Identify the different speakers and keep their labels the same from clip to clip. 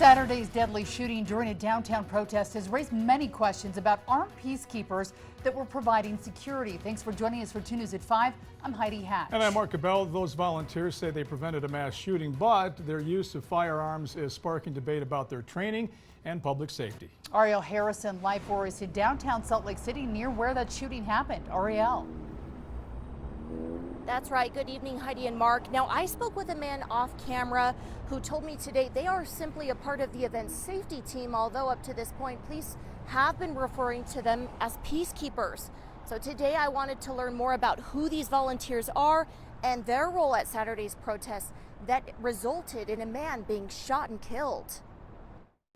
Speaker 1: Saturday's deadly shooting during a downtown protest has raised many questions about armed peacekeepers that were providing security. Thanks for joining us for 2 News at 5. I'm Heidi Hatch.
Speaker 2: And I'm Mark Cabell. Those volunteers say they prevented a mass shooting, but their use of firearms is sparking debate about their training and public safety.
Speaker 1: Ariel Harrison live for us in downtown Salt Lake City near where that shooting happened. Ariel.
Speaker 3: That's right. Good evening, Heidi and Mark. Now, I spoke with a man off camera who told me today they are simply a part of the event's safety team, although up to this point, police have been referring to them as peacekeepers. So today I wanted to learn more about who these volunteers are and their role at Saturday's protest that resulted in a man being shot and killed.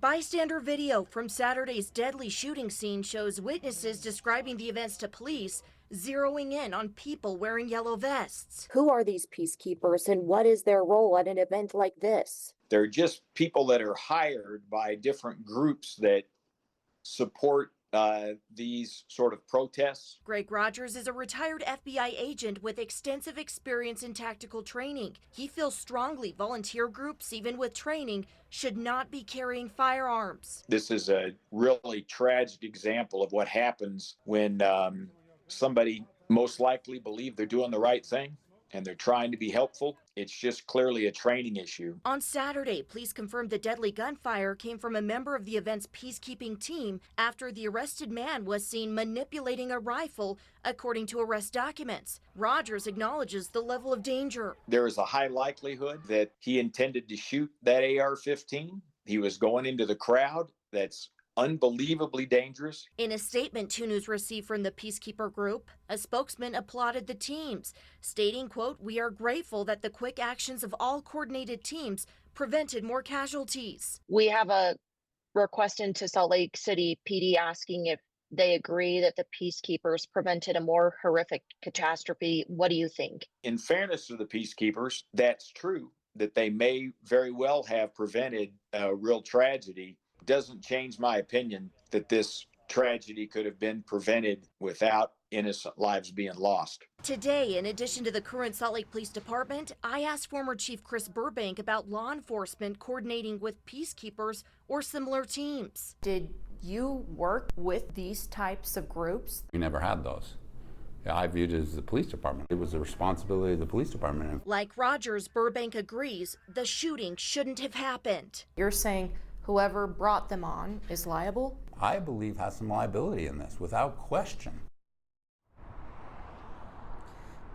Speaker 3: Bystander video from Saturday's deadly shooting scene shows witnesses describing the events to police, zeroing in on people wearing yellow vests. Who are these peacekeepers and what is their role at an event like this?
Speaker 4: They're just people that are hired by different groups that support these sort of protests.
Speaker 3: Greg Rogers is a retired FBI agent with extensive experience in tactical training. He feels strongly volunteer groups, even with training, should not be carrying firearms.
Speaker 4: This is a really tragic example of what happens when somebody most likely believe they're doing the right thing and they're trying to be helpful. It's just clearly a training issue.
Speaker 3: On Saturday, police confirmed the deadly gunfire came from a member of the event's peacekeeping team after the arrested man was seen manipulating a rifle, according to arrest documents. Rogers acknowledges the level of danger.
Speaker 4: There is a high likelihood that he intended to shoot that AR-15. He was going into the crowd. That's unbelievably dangerous.
Speaker 3: In a statement 2 News received from the Peacekeeper group, a spokesman applauded the teams, stating, quote, "We are grateful that the quick actions of all coordinated teams prevented more casualties."
Speaker 5: We have a request into Salt Lake City PD asking if they agree that the peacekeepers prevented a more horrific catastrophe. What do you think?
Speaker 4: In fairness to the peacekeepers, that's true, that they may very well have prevented a real tragedy. Doesn't change my opinion that this tragedy could have been prevented without innocent lives being lost.
Speaker 3: Today, in addition to the current Salt Lake Police Department, I asked former Chief Chris Burbank about law enforcement coordinating with peacekeepers or similar teams. Did you work with these types of groups?
Speaker 6: We never had those. I viewed it as the police department. It was the responsibility of the police department.
Speaker 3: Like Rogers, Burbank agrees the shooting shouldn't have happened.
Speaker 7: You're saying whoever brought them on is liable?
Speaker 6: I believe has some liability in this, without question.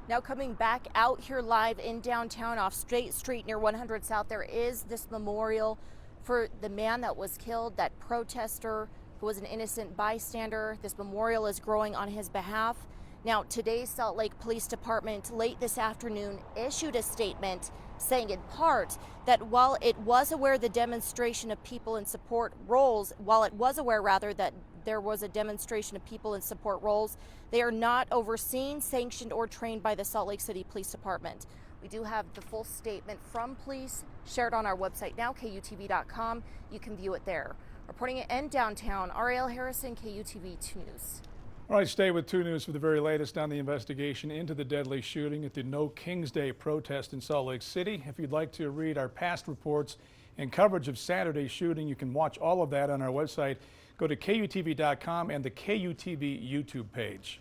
Speaker 3: Now coming back out here live in downtown off State Street near 100 South, there is this memorial for the man that was killed, that protester who was an innocent bystander. This memorial is growing on his behalf. Now, today's Salt Lake Police Department late this afternoon issued a statement saying in part that while it was aware the demonstration of people in support roles, that there was a demonstration of people in support roles, they are not overseen, sanctioned, or trained by the Salt Lake City Police Department. We do have the full statement from police shared on our website now, KUTV.com. You can view it there. Reporting in downtown, Ariel Harrison, KUTV 2 News.
Speaker 2: All right, stay with 2 News for the very latest on the investigation into the deadly shooting at the No Kings Day protest in Salt Lake City. If you'd like to read our past reports and coverage of Saturday's shooting, you can watch all of that on our website. Go to KUTV.com and the KUTV YouTube page.